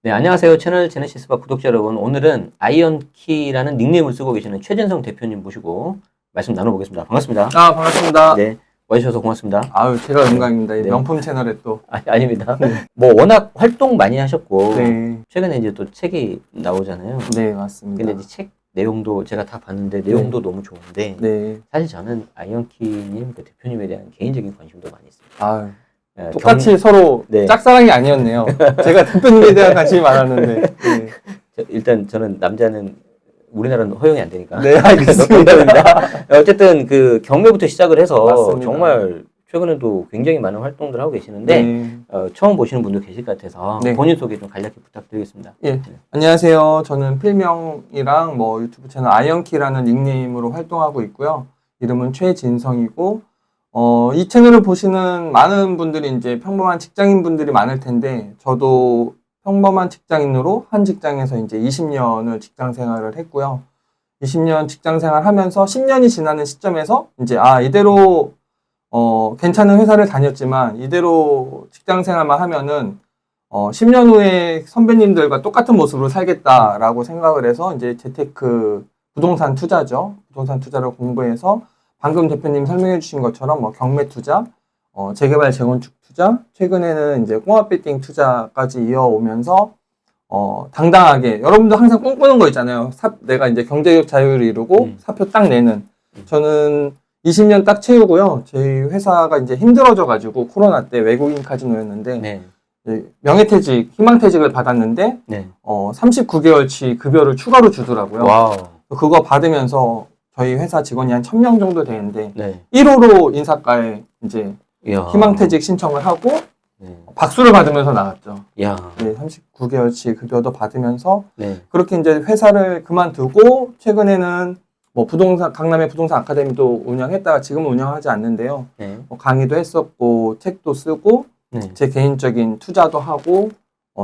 네, 안녕하세요. 채널 제네시스바 구독자 여러분. 오늘은 아이언키라는 닉네임을 쓰고 계시는 최진성 대표님 모시고 말씀 나눠보겠습니다. 반갑습니다. 아, 반갑습니다. 네, 와주셔서 고맙습니다. 아유, 제가 영광입니다. 이 네. 명품 채널에 또. 아닙니다. 뭐 워낙 활동 많이 하셨고 네. 최근에 이제 또 책이 나오잖아요. 네, 맞습니다. 근데 이제 책 내용도 제가 다 봤는데 내용도 너무 좋은데 네. 사실 저는 아이언키님 그 대표님에 대한 개인적인 관심도 많이 있습니다. 아유, 예, 똑같이 서로 네. 짝사랑이 아니었네요. 제가 대표님에 대한 관심이 많았는데. 네, 일단 저는 남자는 우리나라는 허용이 안 되니까. 네, 알겠습니다. 어쨌든 그 경매부터 시작을 해서 맞습니다. 정말 최근에도 굉장히 많은 활동들 하고 계시는데 네. 처음 보시는 분도 계실 것 같아서 네. 본인 소개 좀 간략히 부탁드리겠습니다. 예. 안녕하세요. 저는 필명이랑 뭐 유튜브 채널 아이언키라는 닉네임으로 활동하고 있고요. 이름은 최진성이고, 이 채널을 보시는 많은 분들이 이제 평범한 직장인 분들이 많을 텐데, 저도 평범한 직장인으로 한 직장에서 이제 20년을 직장 생활을 했고요. 20년 직장 생활 하면서 10년이 지나는 시점에서 이제, 이대로, 괜찮은 회사를 다녔지만, 이대로 직장 생활만 하면은, 10년 후에 선배님들과 똑같은 모습으로 살겠다라고 생각을 해서 이제 재테크 부동산 투자죠. 부동산 투자를 공부해서 방금 대표님 설명해 주신 것처럼 뭐 경매 투자, 재개발 재건축 투자, 최근에는 이제 꼬마 빌딩 투자까지 이어오면서 당당하게 여러분도 항상 꿈꾸는 거 있잖아요. 내가 이제 경제적 자유를 이루고 사표 딱 내는. 저는 20년 딱 채우고요. 저희 회사가 이제 힘들어져 가지고 코로나 때 외국인 카지노였는데 네. 명예퇴직, 희망퇴직을 받았는데 네. 39개월치 급여를 추가로 주더라고요. 와우. 그거 받으면서 저희 회사 직원이 한 1000명 정도 되는데 네. 1호로 인사과에 이제 이야. 희망퇴직 신청을 하고 네. 박수를 받으면서 나갔죠. 야. 네, 39개월치 급여도 받으면서 네. 그렇게 이제 회사를 그만두고 최근에는 뭐 강남의 부동산 아카데미도 운영했다가 지금은 운영하지 않는데요. 네. 뭐 강의도 했었고 책도 쓰고 네. 제 개인적인 투자도 하고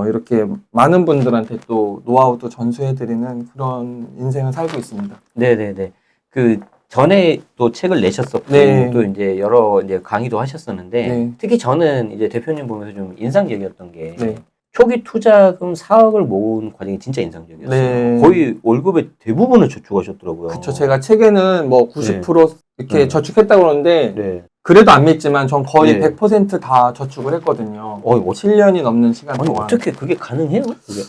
이렇게 많은 분들한테 또 노하우도 전수해드리는 그런 인생을 살고 있습니다. 네네네. 그 전에 또 책을 내셨었고 네. 또 이제 여러 이제 강의도 하셨었는데 네. 특히 저는 이제 대표님 보면서 좀 인상적이었던 게 네. 초기 투자금 4억을 모은 과정이 진짜 인상적이었어요. 네. 거의 월급의 대부분을 저축하셨더라고요. 그쵸. 제가 책에는 뭐 90% 이렇게 네. 저축했다고 그러는데 네. 그래도 안 믿지만 전 거의 네. 100% 저축을 했거든요. 뭐 7년이 넘는 시간 아니 동안. 어떻게 그게 가능해요? 그게?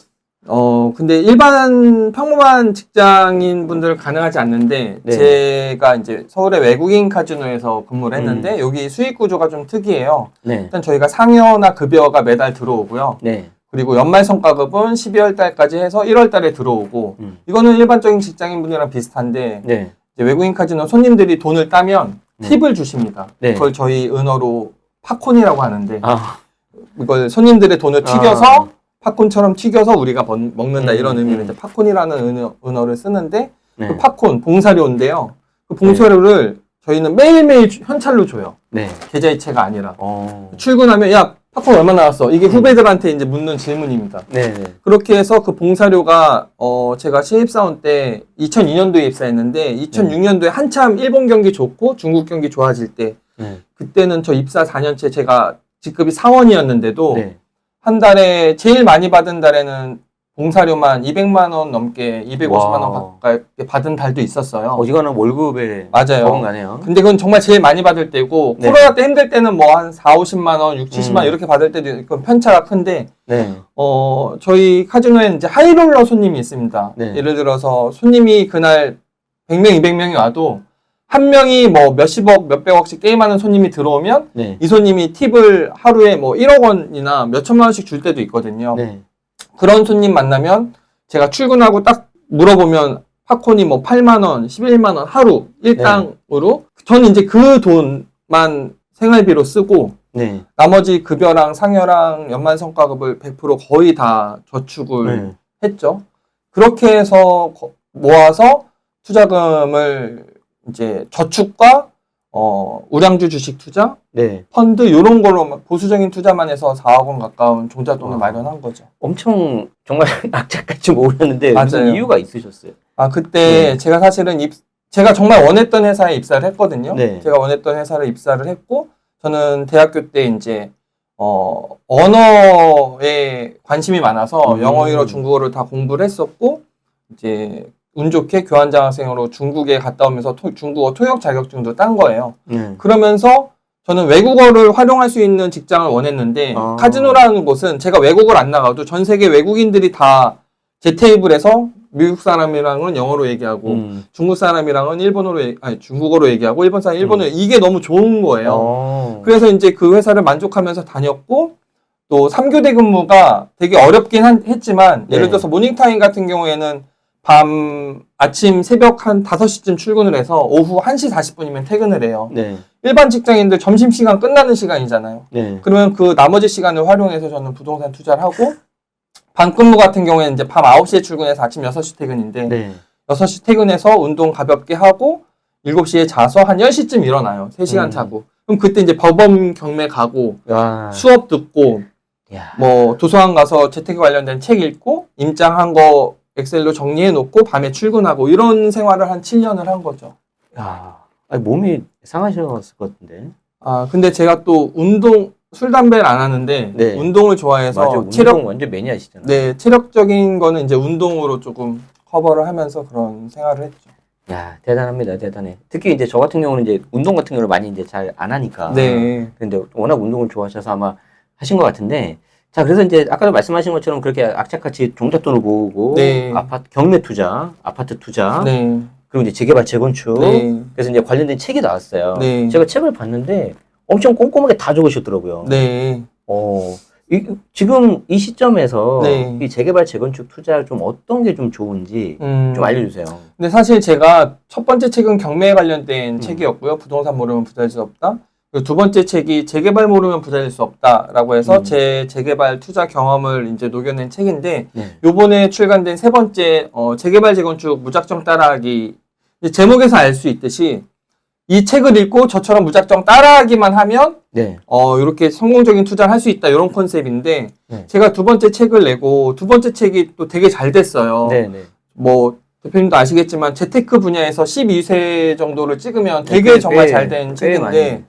근데 일반 평범한 직장인 분들은 가능하지 않는데 네. 제가 이제 서울의 외국인 카지노에서 근무를 했는데 여기 수익 구조가 좀 특이해요. 네. 일단 저희가 상여나 급여가 매달 들어오고요. 네. 그리고 연말 성과급은 12월 달까지 해서 1월 달에 들어오고 이거는 일반적인 직장인 분들이랑 비슷한데 네. 이제 외국인 카지노 손님들이 돈을 따면 네. 팁을 주십니다. 네. 그걸 저희 은어로 팝콘이라고 하는데 아. 이걸 손님들의 돈을 튀겨서 팝콘처럼 튀겨서 우리가 먹는다 이런 의미로 이제 팝콘이라는 은어를 쓰는데 네. 그 팝콘 봉사료인데요. 그 봉사료를 저희는 매일매일 현찰로 줘요. 네. 계좌이체가 아니라. 어. 출근하면 야 팝콘 얼마 나왔어? 이게 후배들한테 이제 묻는 질문입니다. 네. 네. 그렇게 해서 그 봉사료가 제가 신입사원 때 2002년도에 입사했는데 2006년도에 한참 일본 경기 좋고 중국 경기 좋아질 때 네. 그때는 저 입사 4년째 제가 직급이 사원이었는데도 네. 한 달에 제일 많이 받은 달에는 봉사료만 200만 원 넘게 250만 원 가까이 받은 달도 있었어요. 어지간한 월급에 맞아요. 적응가네요. 근데 그건 정말 제일 많이 받을 때고 네. 코로나 때 힘들 때는 뭐 한 4, 50만 원, 6, 70만 원 이렇게 받을 때도 있고 편차가 큰데 네. 저희 카지노에는 이제 하이롤러 손님이 있습니다. 네. 예를 들어서 손님이 그날 100명, 200명이 와도 한 명이 뭐 몇십억, 몇백억씩 게임하는 손님이 들어오면 네. 이 손님이 팁을 하루에 뭐 1억 원이나 몇천만 원씩 줄 때도 있거든요. 네. 그런 손님 만나면 제가 출근하고 딱 물어보면 팝콘이 뭐 8만 원, 11만 원 하루 일당으로 저는 이제 그 돈만 생활비로 쓰고 네. 나머지 급여랑 상여랑 연말 성과급을 100% 거의 다 저축을 했죠. 그렇게 해서 모아서 투자금을 이제 저축과 우량주 주식 투자, 네. 펀드 이런 걸로 보수적인 투자만 해서 4억 원 가까운 종잣돈을 마련한 거죠. 엄청 정말 악착같이 모으셨는데 무슨 맞아요. 이유가 있으셨어요? 그때 제가 사실은 제가 정말 원했던 회사에 입사를 했거든요. 네. 제가 원했던 회사를 입사를 했고 저는 대학교 때 이제 언어에 관심이 많아서 음. 영어로 중국어를 다 공부를 했었고, 이제 운 좋게 교환장학생으로 중국에 갔다 오면서 중국어 통역 자격증도 딴 거예요. 그러면서 저는 외국어를 활용할 수 있는 직장을 원했는데, 카지노라는 곳은 제가 외국어를 안 나가도 전 세계 외국인들이 다 제 테이블에서 미국 사람이랑은 영어로 얘기하고, 중국 사람이랑은 중국어로 얘기하고, 일본 사람 일본어 이게 너무 좋은 거예요. 그래서 이제 그 회사를 만족하면서 다녔고, 또 3교대 근무가 되게 어렵긴 했지만, 예를 들어서 모닝타임 같은 경우에는 아침 새벽 한 5시쯤 출근을 해서 오후 1시 40분이면 퇴근을 해요. 네. 일반 직장인들 점심시간 끝나는 시간이잖아요. 네. 그러면 그 나머지 시간을 활용해서 저는 부동산 투자를 하고, 밤근무 같은 경우에는 이제 밤 9시에 출근해서 아침 6시 퇴근인데, 네. 6시 퇴근해서 운동 가볍게 하고, 7시에 자서 한 10시쯤 일어나요. 3시간 자고. 그럼 그때 이제 법원 경매 가고, 수업 듣고, 뭐 도서관 가서 재테크 관련된 책 읽고, 임장한 거 엑셀로 정리해 놓고 밤에 출근하고 이런 생활을 한 7년을 한 거죠. 야, 아니, 몸이 상하셨을 것 같은데. 근데 제가 또 술, 담배를 안 하는데 네. 운동을 좋아해서 맞아, 운동 완전 매니아시잖아요. 네, 체력적인 거는 이제 운동으로 조금 커버를 하면서 그런 생활을 했죠. 야, 대단합니다. 대단해. 특히 이제 저 같은 경우는 이제 운동 같은 경우를 많이 이제 잘 안 하니까. 네. 근데 워낙 운동을 좋아하셔서 아마 하신 것 같은데. 자, 그래서 이제 아까도 말씀하신 것처럼 그렇게 악착같이 종잣돈을 모으고 네. 경매 투자, 아파트 투자, 네. 그리고 이제 재개발, 재건축. 네. 그래서 이제 관련된 책이 나왔어요. 네. 제가 책을 봤는데 엄청 꼼꼼하게 다 적으셨더라고요. 네. 지금 이 시점에서 네. 이 재개발, 재건축 투자 좀 어떤 게 좀 좋은지 좀 알려주세요. 근데 사실 제가 첫 번째 책은 경매에 관련된 책이었고요. 부동산 모르면 부자 될 수 없다. 그리고 두 번째 책이 재개발 모르면 부자 될 수 없다라고 해서 제 재개발 투자 경험을 이제 녹여낸 책인데, 요번에 출간된 세 번째 재개발 재건축 무작정 따라하기, 제목에서 알 수 있듯이 이 책을 읽고 저처럼 무작정 따라하기만 하면 이렇게 성공적인 투자를 할 수 있다, 이런 컨셉인데, 제가 두 번째 책을 내고 두 번째 책이 또 되게 잘 됐어요. 뭐 대표님도 아시겠지만 재테크 분야에서 12세 정도를 찍으면 되게 정말 잘 된 책인데,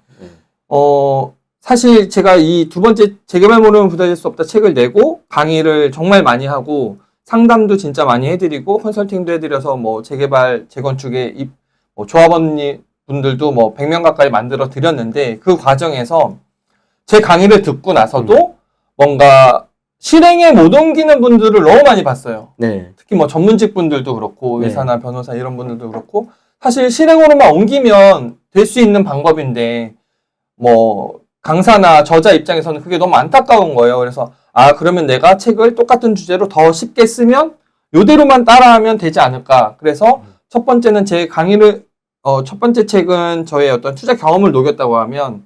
사실 제가 이 두 번째 재개발 모르면 부자 될 수 없다 책을 내고 강의를 정말 많이 하고 상담도 진짜 많이 해드리고 컨설팅도 해드려서 뭐 재개발 재건축에 조합원님 분들도 뭐 100명 가까이 만들어 드렸는데, 그 과정에서 제 강의를 듣고 나서도 뭔가 실행에 못 옮기는 분들을 너무 많이 봤어요. 특히 뭐 전문직 분들도 그렇고 의사나 변호사 이런 분들도 그렇고, 사실 실행으로만 옮기면 될 수 있는 방법인데 뭐 강사나 저자 입장에서는 그게 너무 안타까운 거예요. 그래서 그러면 내가 책을 똑같은 주제로 더 쉽게 쓰면 요대로만 따라하면 되지 않을까. 그래서 첫 번째는 제 강의를 첫 번째 책은 저의 어떤 투자 경험을 녹였다고 하면,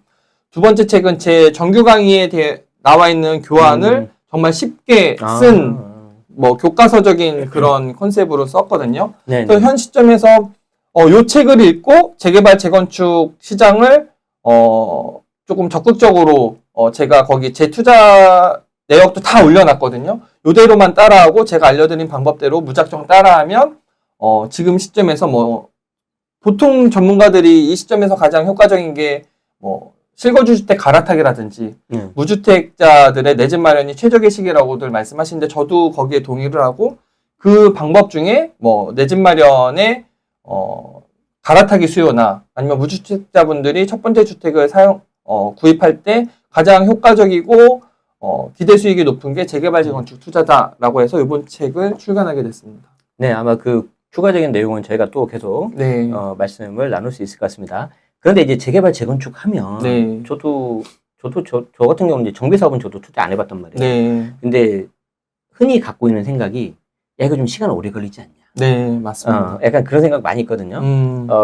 두 번째 책은 제 정규 강의에 대해 나와 있는 교환을 정말 쉽게 쓴 뭐 교과서적인 그런 컨셉으로 썼거든요. 그래서 현 시점에서 요 책을 읽고 재개발 재건축 시장을 조금 적극적으로 제가 거기 제 투자 내역도 다 올려놨거든요. 요대로만 따라하고 제가 알려드린 방법대로 무작정 따라하면 지금 시점에서 뭐 보통 전문가들이 이 시점에서 가장 효과적인 게 뭐 실거주주택 갈아타기라든지 무주택자들의 내 집 마련이 최적의 시기라고들 말씀하시는데, 저도 거기에 동의를 하고, 그 방법 중에 뭐 내 집 마련의 갈아타기 수요나 아니면 무주택자분들이 첫 번째 주택을 구입할 때 가장 효과적이고 기대 수익이 높은 게 재개발 재건축 투자다라고 해서 이번 책을 출간하게 됐습니다. 네, 아마 그 추가적인 내용은 저희가 또 계속 말씀을 나눌 수 있을 것 같습니다. 그런데 이제 재개발 재건축 하면 저도 저 같은 경우는 이제 정비 사업은 저도 투자 안 해봤단 말이에요. 근데 흔히 갖고 있는 생각이, 야, 이거 좀 시간 오래 걸리지 않냐? 네, 맞습니다. 약간 그런 생각 많이 있거든요.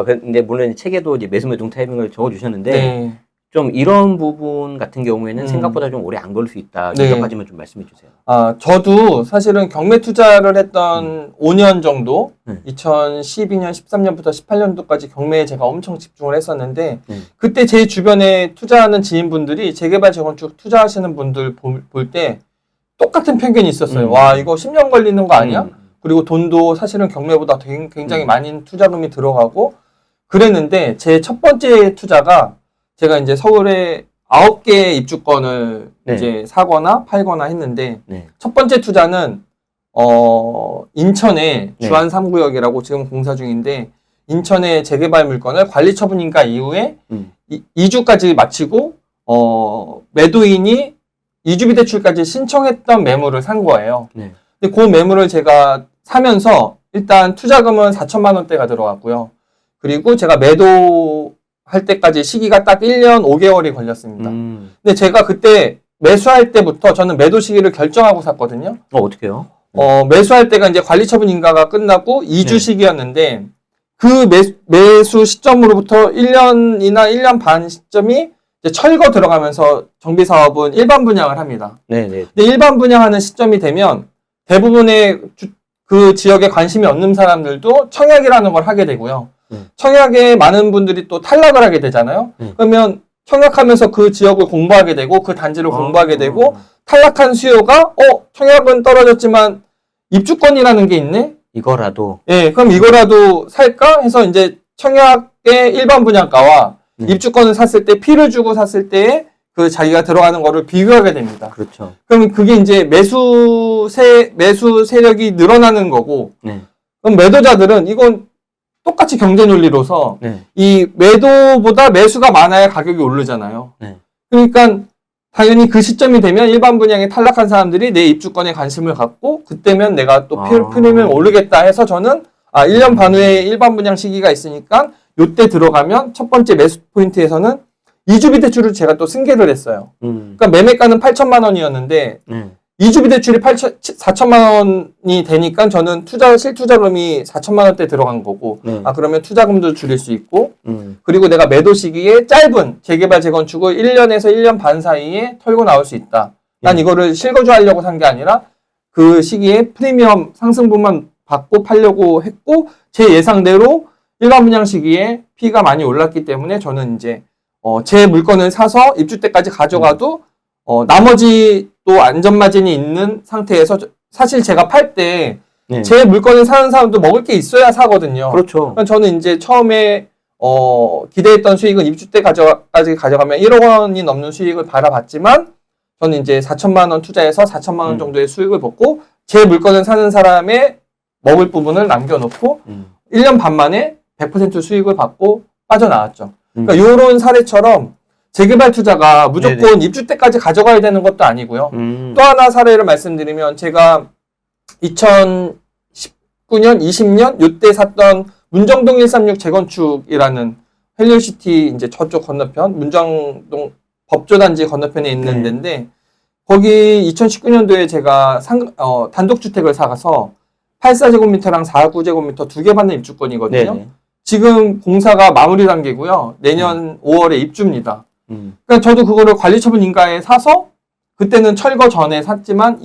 근데 물론 매수매동 이제 매수매동 타이밍을 적어주셨는데, 좀 이런 부분 같은 경우에는 생각보다 좀 오래 안 걸릴 수 있다. 몇 가지만 좀 말씀해 주세요. 저도 사실은 경매 투자를 했던 5년 정도, 2012년, 13년부터 18년도까지 경매에 제가 엄청 집중을 했었는데, 그때 제 주변에 투자하는 지인분들이 재개발 재건축 투자하시는 분들 볼 때 똑같은 편견이 있었어요. 와, 이거 10년 걸리는 거 아니야? 그리고 돈도 사실은 경매보다 굉장히 많은 투자금이 들어가고 그랬는데, 제 첫 번째 투자가 제가 이제 서울에 9개의 입주권을 네. 이제 사거나 팔거나 했는데 네. 첫 번째 투자는 인천의 네. 주안 3구역이라고 지금 공사 중인데 인천의 재개발 물건을 관리처분인가 이후에 2주까지 마치고 매도인이 2주비 대출까지 신청했던 매물을 산 거예요. 네. 근데 그 매물을 제가 사면서 일단 투자금은 4천만 원대가 들어갔고요. 그리고 제가 매도할 때까지 시기가 딱 1년 5개월이 걸렸습니다. 근데 제가 그때 매수할 때부터 저는 매도 시기를 결정하고 샀거든요. 어떻게요? 매수할 때가 이제 관리처분 인가가 끝나고 2주 네. 시기였는데 그 매수 시점으로부터 1년이나 1년 반 시점이 이제 철거 들어가면서 정비 사업은 일반 분양을 합니다. 네네. 근데 일반 분양하는 시점이 되면 대부분의 그 지역에 관심이 없는 사람들도 청약이라는 걸 하게 되고요. 청약에 많은 분들이 또 탈락을 하게 되잖아요. 그러면 청약하면서 그 지역을 공부하게 되고 그 단지를 공부하게 되고 탈락한 수요가 청약은 떨어졌지만 입주권이라는 게 있네? 이거라도. 예, 그럼 이거라도 살까? 해서 이제 청약의 일반 분양가와 입주권을 샀을 때 피를 주고 샀을 때 그 자기가 들어가는 거를 비교하게 됩니다. 그렇죠. 그럼 그게 이제 매수 세력이 늘어나는 거고, 네. 그럼 매도자들은 이건 똑같이 경제 논리로서 네. 이 매도보다 매수가 많아야 가격이 오르잖아요. 네. 그러니까 당연히 그 시점이 되면 일반 분양에 탈락한 사람들이 내 입주권에 관심을 갖고 그때면 내가 또 프리미엄을 오르겠다 해서 저는 1년 반 후에 일반 분양 시기가 있으니까 요때 들어가면 첫 번째 매수 포인트에서는 2주비 대출을 제가 또 승계를 했어요. 그러니까 매매가는 8천만 원이었는데 2주비 대출이 4천만 원이 되니까 저는 실투자금이 4천만 원대 들어간 거고 그러면 투자금도 줄일 수 있고 그리고 내가 매도 시기에 짧은 재개발 재건축을 1년에서 1년 반 사이에 털고 나올 수 있다. 난 이거를 실거주하려고 산 게 아니라 그 시기에 프리미엄 상승분만 받고 팔려고 했고 제 예상대로 일반 분양 시기에 피가 많이 올랐기 때문에 저는 이제 제 물건을 사서 입주 때까지 가져가도 나머지 또 안전마진이 있는 상태에서 사실 제가 팔 때 제 물건을 사는 사람도 먹을 게 있어야 사거든요. 그렇죠. 그러니까 저는 이제 처음에 기대했던 수익은 입주 때까지 가져가면 1억 원이 넘는 수익을 바라봤지만 저는 이제 4천만 원 투자해서 4천만 원 정도의 수익을 받고 제 물건을 사는 사람의 먹을 부분을 남겨놓고 1년 반 만에 100% 수익을 받고 빠져나왔죠. 그러니까 이런 사례처럼 재개발 투자가 무조건 입주 때까지 가져가야 되는 것도 아니고요. 또 하나 사례를 말씀드리면 제가 2019년, 20년 요때 샀던 문정동 136 재건축이라는 헬리오시티 이제 저쪽 건너편 문정동 법조단지 건너편에 있는 데인데 거기 2019년도에 제가 단독주택을 사가서 84제곱미터랑 49제곱미터 2개 받는 입주권이거든요. 네네. 지금 공사가 마무리 단계고요. 내년 5월에 입주입니다. 그러니까 저도 그거를 관리처분 인가에 사서 그때는 철거 전에 샀지만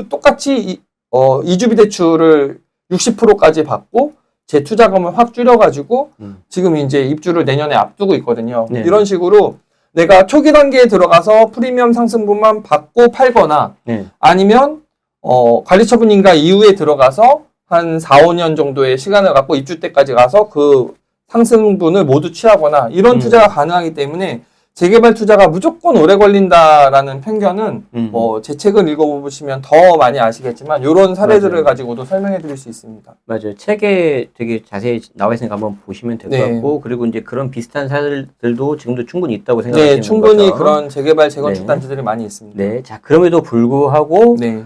똑같이 2주비 대출을 60%까지 받고 제 투자금을 확 줄여가지고 지금 이제 입주를 내년에 앞두고 있거든요. 네. 이런 식으로 내가 초기 단계에 들어가서 프리미엄 상승분만 받고 팔거나 아니면 관리처분 인가 이후에 들어가서 한 4, 5년 정도의 시간을 갖고 입주 때까지 가서 그 상승분을 모두 취하거나 이런 투자가 가능하기 때문에 재개발 투자가 무조건 오래 걸린다라는 편견은 제 책을 읽어보시면 더 많이 아시겠지만 이런 사례들을 가지고도 설명해 드릴 수 있습니다. 맞아요. 책에 되게 자세히 나와 있으니까 한번 보시면 될 것 같고 그리고 이제 그런 비슷한 사례들도 지금도 충분히 있다고 생각하시는 거죠? 네, 충분히 그런 재개발 재건축 단지들이 많이 있습니다. 네, 자 그럼에도 불구하고 이제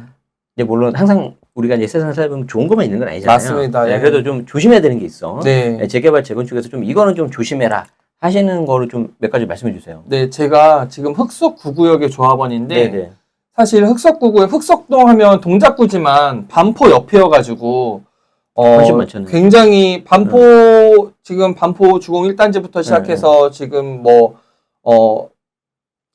물론 항상 우리가 이제 세상 살면 좋은 것만 있는 건 아니잖아요. 맞습니다. 네, 그래도 좀 조심해야 되는 게 있어. 재개발 재건축에서 좀 이거는 좀 조심해라 하시는 거를 좀 몇 가지 말씀해 주세요. 네, 제가 지금 흑석 9구역의 조합원인데 사실 흑석 9구역 흑석동 하면 동작구지만 반포 옆이어가지고 굉장히 반포 지금 반포 주공 1단지부터 시작해서 지금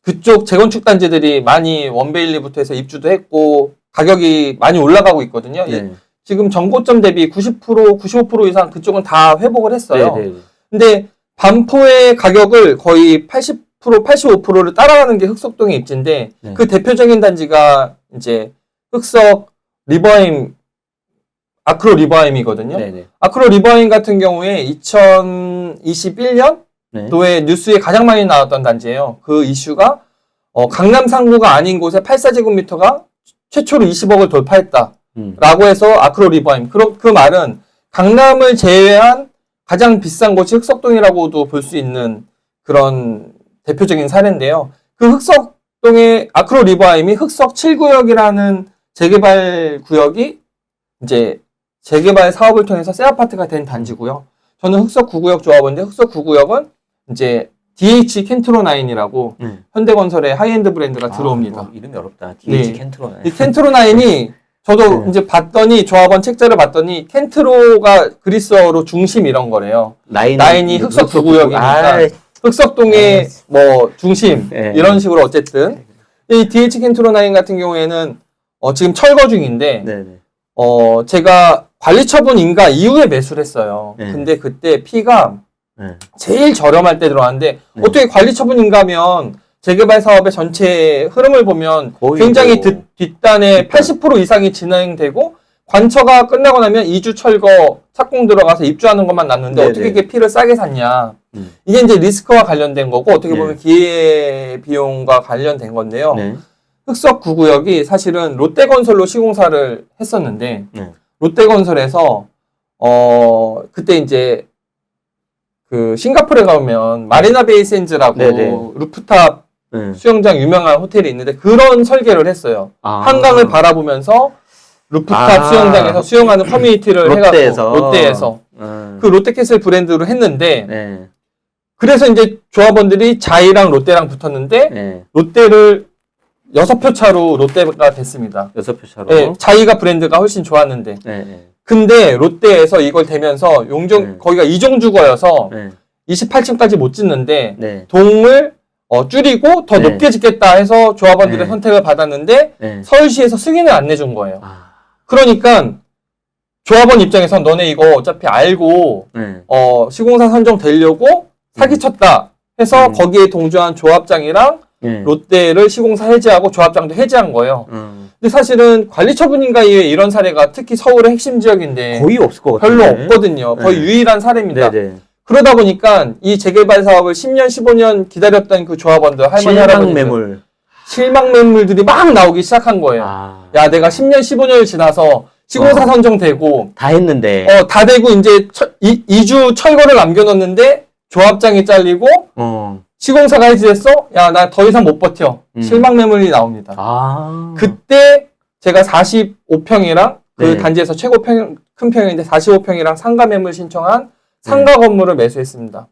그쪽 재건축 단지들이 많이 원베일리부터 해서 입주도 했고 가격이 많이 올라가고 있거든요. 지금 전고점 대비 90%, 95% 이상 그쪽은 다 회복을 했어요. 근데 반포의 가격을 거의 80%, 85%를 따라가는 게 흑석동의 입지인데 그 대표적인 단지가 이제 흑석 리버임, 아크로 리버임이거든요. 아크로 리버임 같은 경우에 2021년 도에 뉴스에 가장 많이 나왔던 단지예요. 그 이슈가 강남 상구가 아닌 곳에 84제곱미터가 최초로 20억을 돌파했다. 라고 해서 아크로 리버임. 그 말은 강남을 제외한 가장 비싼 곳이 흑석동이라고도 볼 수 있는 그런 대표적인 사례인데요. 그 흑석동의 아크로 리버임이 흑석 7구역이라는 재개발 구역이 이제 재개발 사업을 통해서 새 아파트가 된 단지고요. 저는 흑석 9구역 조합원인데 흑석 9구역은 이제 DH 켄트로9이라고 현대건설의 하이엔드 브랜드가 들어옵니다. 이름이 어렵다. DH 네. 켄트로9. 이 켄트로9이 저도 이제 봤더니 조합원 책자를 봤더니 켄트로가 그리스어로 중심 이런 거래요. 나인이 흑석 9구역이니까 흑석동의 뭐 중심 이런 식으로 어쨌든 이 DH 켄트로9 같은 경우에는 지금 철거 중인데 제가 관리처분 인가 이후에 매수를 했어요. 근데 그때 피가 제일 저렴할 때 들어왔는데 어떻게 관리처분 인가면 재개발 사업의 전체 흐름을 보면 굉장히 뒷단에 80% 이상이 진행되고 관처가 끝나고 나면 2주 철거 착공 들어가서 입주하는 것만 남는데 어떻게 이게 피를 싸게 샀냐. 이게 이제 리스크와 관련된 거고 어떻게 보면 기회 비용과 관련된 건데요. 흑석 9구역이 사실은 롯데건설로 시공사를 했었는데 롯데건설에서 그때 이제 그 싱가포르에 가면 마리나 베이 샌즈라고 루프탑 수영장 유명한 호텔이 있는데 그런 설계를 했어요. 한강을 바라보면서 루프탑 수영장에서 수영하는 커뮤니티를 롯데에서 그 롯데캐슬 브랜드로 했는데 그래서 이제 조합원들이 자이랑 롯데랑 붙었는데 롯데를 6표 차로 롯데가 됐습니다. 6표 차로? 네, 자이가 브랜드가 훨씬 좋았는데 근데 롯데에서 이걸 대면서 거기가 이종주거여서 28층까지 못 짓는데 동을 줄이고 더 높게 짓겠다 해서 조합원들의 선택을 받았는데 서울시에서 승인을 안 내준 거예요. 그러니까 조합원 입장에선 너네 이거 어차피 알고 시공사 선정되려고 사기쳤다 해서 거기에 동조한 조합장이랑 롯데를 시공사 해지하고 조합장도 해지한 거예요. 근데 사실은 관리처분인가 이외에 이런 사례가 특히 서울의 핵심 지역인데 거의 없을 것 같아요. 별로 없거든요. 거의 유일한 사례입니다. 그러다 보니까 이 재개발 사업을 10년, 15년 기다렸던 그 조합원들, 할머니, 할아버지들 실망 매물들이 막 나오기 시작한 거예요. 야, 내가 10년, 15년을 지나서 시공사 선정되고 다 했는데 다 되고 이제 2주 철거를 남겨놓는데 조합장이 잘리고 시공사가 해지됐어? 야, 나 더 이상 못 버텨. 실망 매물이 나옵니다. 그때 제가 45평이랑 그 단지에서 최고 큰 평인데 45평이랑 상가 매물 신청한 상가 건물을 매수했습니다.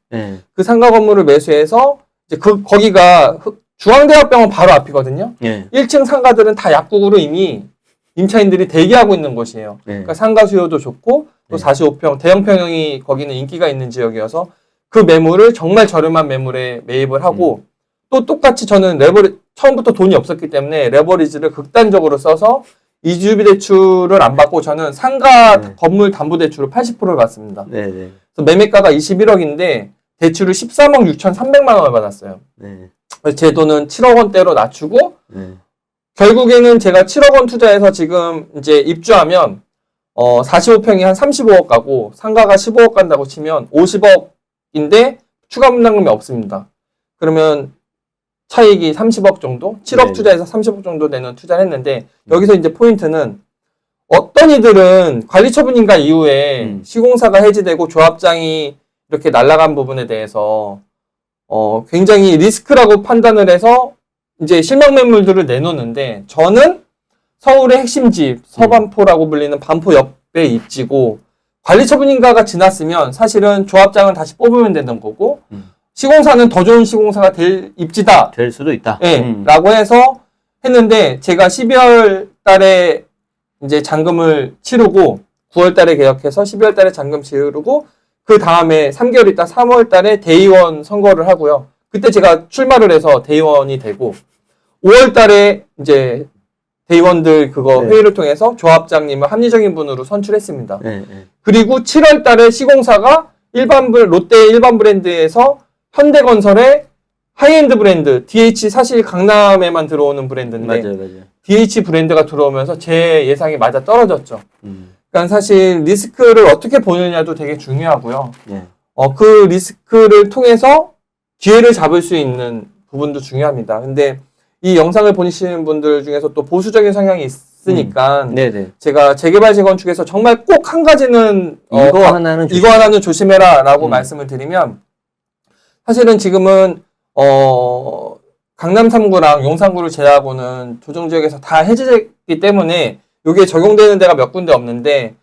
그 상가 건물을 매수해서 이제 거기가 중앙대학병원 바로 앞이거든요. 1층 상가들은 다 약국으로 이미 임차인들이 대기하고 있는 곳이에요. 그러니까 상가 수요도 좋고 또 45평 대형평형이 거기는 인기가 있는 지역이어서 그 매물을 정말 저렴한 매물에 매입을 하고 또 똑같이 저는 처음부터 돈이 없었기 때문에 레버리지를 극단적으로 써서 이주비 대출을 안 받고 저는 상가 건물 담보대출을 80%를 받습니다. 그래서 매매가가 21억인데 대출을 13억 6,300만 원을 받았어요. 그래서 제 돈은 7억 원대로 낮추고 결국에는 제가 7억 원 투자해서 지금 이제 입주하면 45평이 한 35억 가고 상가가 15억 간다고 치면 50억인데 추가 분담금이 없습니다. 그러면 차익이 30억 정도? 7억 투자해서 30억 정도 되는 투자를 했는데 여기서 이제 포인트는 어떤 이들은 관리처분인가 이후에 시공사가 해지되고 조합장이 이렇게 날아간 부분에 대해서 굉장히 리스크라고 판단을 해서 이제 실명 매물들을 내놓는데 저는 서울의 핵심집 서반포라고 불리는 반포 옆에 입지고 관리처분인가가 지났으면 사실은 조합장을 다시 뽑으면 되는 거고 시공사는 더 좋은 시공사가 될 입지다. 될 수도 있다. 라고 해서 했는데 제가 12월 달에 이제 잔금을 치르고 9월 달에 계약해서 12월 달에 잔금 치르고 그 다음에 3개월 있다 3월 달에 대의원 선거를 하고요. 그때 제가 출마를 해서 대의원이 되고 5월 달에 이제 대의원들 회의를 통해서 조합장님을 합리적인 분으로 선출했습니다. 그리고 7월 달에 시공사가 롯데 일반 브랜드에서 현대건설의 하이엔드 브랜드 DH 사실 강남에만 들어오는 브랜드인데 맞아요. DH 브랜드가 들어오면서 제 예상이 맞아 떨어졌죠. 그러니까 사실 리스크를 어떻게 보느냐도 되게 중요하고요. 그 리스크를 통해서 기회를 잡을 수 있는 부분도 중요합니다. 근데 이 영상을 보시는 분들 중에서 또 보수적인 성향이 있으니까 네네. 제가 재개발 재건축에서 정말 꼭 한 가지는 이거 하나는 조심해라라고 말씀을 드리면 사실은 지금은 강남 3구랑 용산구를 제외하고는 조정지역에서 다 해제됐기 때문에 이게 적용되는 데가 몇 군데 없는데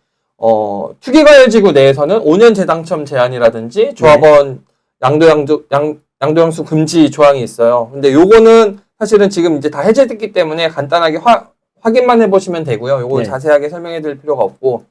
투기과열지구 내에서는 5년 재당첨 제한이라든지 조합원 양도양수 금지 조항이 있어요. 근데 요거는 사실은 지금 이제 다 해제됐기 때문에 간단하게 확인만 해보시면 되고요. 요거 자세하게 설명해 드릴 필요가 없고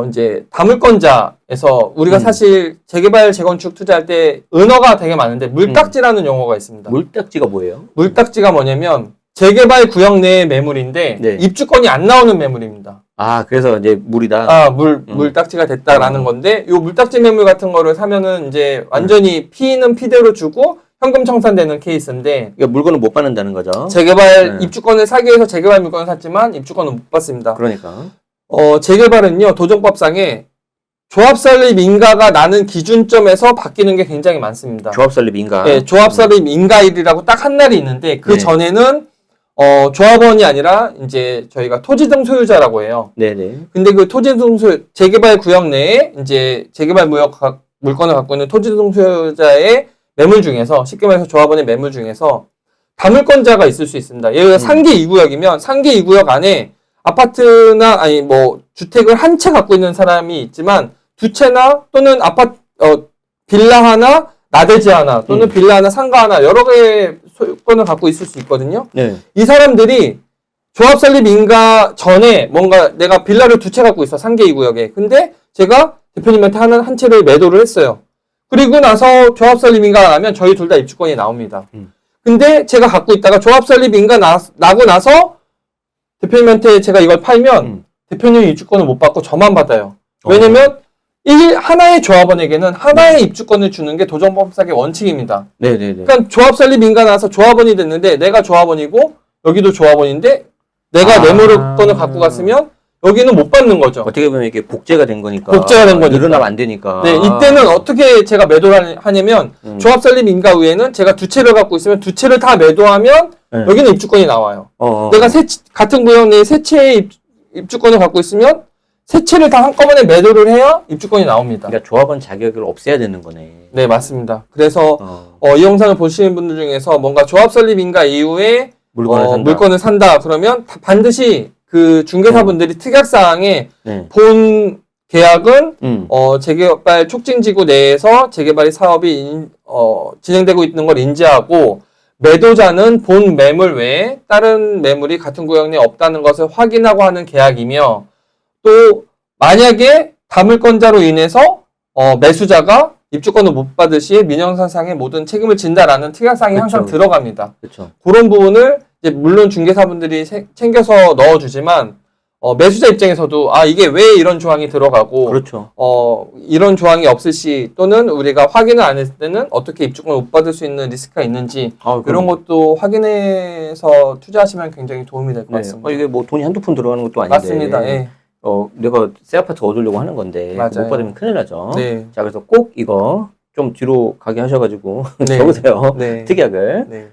이제 다물권자에서 우리가 사실 재개발 재건축 투자할 때 은어가 되게 많은데 물딱지라는 용어가 있습니다. 물딱지가 뭐예요? 물딱지가 뭐냐면 재개발 구역 내의 매물인데 입주권이 안 나오는 매물입니다. 아, 그래서 이제 물이다. 물딱지가 됐다라는 건데 요 물딱지 매물 같은 거를 사면은 이제 완전히 피는 피대로 주고 현금 청산되는 케이스인데 그러니까 물건을 못 받는다는 거죠. 재개발 입주권을 사기 위해서 재개발 물건을 샀지만 입주권은 못 받습니다. 그러니까 재개발은요 도정법상에 조합 설립 인가가 나는 기준점에서 바뀌는 게 굉장히 많습니다. 조합 설립 인가. 네, 조합 설립 인가일이라고 딱 한 날이 있는데 그 전에는 조합원이 아니라 이제 저희가 토지 등 소유자라고 해요. 네네. 근데 그 토지 등 재개발 구역 내에 이제 재개발 물건을 갖고 있는 토지 등 소유자의 매물 중에서 쉽게 말해서 조합원의 매물 중에서 다물권자가 있을 수 있습니다. 예를 들어 상계 2구역이면 상계 2구역 안에 아파트나 아니 뭐 주택을 한 채 갖고 있는 사람이 있지만 두 채나 또는 빌라 하나, 나대지 하나 또는 빌라 하나, 상가 하나 여러 개의 소유권을 갖고 있을 수 있거든요. 네. 이 사람들이 조합 설립 인가 전에 뭔가 내가 빌라를 두 채 갖고 있어 상계 2구역에. 근데 제가 대표님한테 한 채를 매도를 했어요. 그리고 나서 조합 설립 인가가 나면 저희 둘 다 입주권이 나옵니다. 근데 제가 갖고 있다가 조합 설립 인가 나고 나서 대표님한테 제가 이걸 팔면 대표님이 입주권을 못 받고 저만 받아요. 왜냐면 하나의 조합원에게는 하나의 입주권을 주는 게 도정법상의 원칙입니다. 네네네. 그러니까 조합 설립 인가 나서 조합원이 됐는데 내가 조합원이고 여기도 조합원인데 내가 내 물건을 갖고 갔으면 여기는 못 받는 거죠. 어떻게 보면 이게 복제가 된 거니까. 복제가 된 거니까. 늘어나면 안 되니까. 네, 이때는 어떻게 제가 매도를 하냐면 조합 설립 인가 외에는 제가 두 채를 갖고 있으면 두 채를 다 매도하면 여기는 입주권이 나와요. 내가 같은 구역 내에 세 채의 입주권을 갖고 있으면 세 채를 다 한꺼번에 매도를 해야 입주권이 나옵니다. 그러니까 조합원 자격을 없애야 되는 거네. 네, 맞습니다. 그래서 이 영상을 보시는 분들 중에서 뭔가 조합 설립 인가 이후에 물건을 산다. 그러면 반드시 그 중개사분들이 특약사항에 본 계약은 재개발 촉진지구 내에서 재개발 사업이 진행되고 있는 걸 인지하고 매도자는 본 매물 외에 다른 매물이 같은 구역 내에 없다는 것을 확인하고 하는 계약이며 또 만약에 다물권자로 인해서 매수자가 입주권을 못 받을 시에 민형사상의 모든 책임을 진다라는 특약사항이 항상 들어갑니다. 그렇죠. 그런 부분을 이제 물론 중개사분들이 챙겨서 넣어주지만 매수자 입장에서도 이게 왜 이런 조항이 들어가고 그렇죠. 이런 조항이 없을 시 또는 우리가 확인을 안 했을 때는 어떻게 입주권을 못 받을 수 있는 리스크가 있는지 이런 것도 확인해서 투자하시면 굉장히 도움이 될 것 같습니다. 이게 뭐 돈이 한두 푼 들어가는 것도 아닌데. 맞습니다. 예. 내가 새 아파트 얻으려고 하는 건데 맞아요. 못 받으면 큰일 나죠. 네. 자, 그래서 꼭 이거 좀 뒤로 가게 하셔가지고 네. 적으세요. 네. 특약을. 네.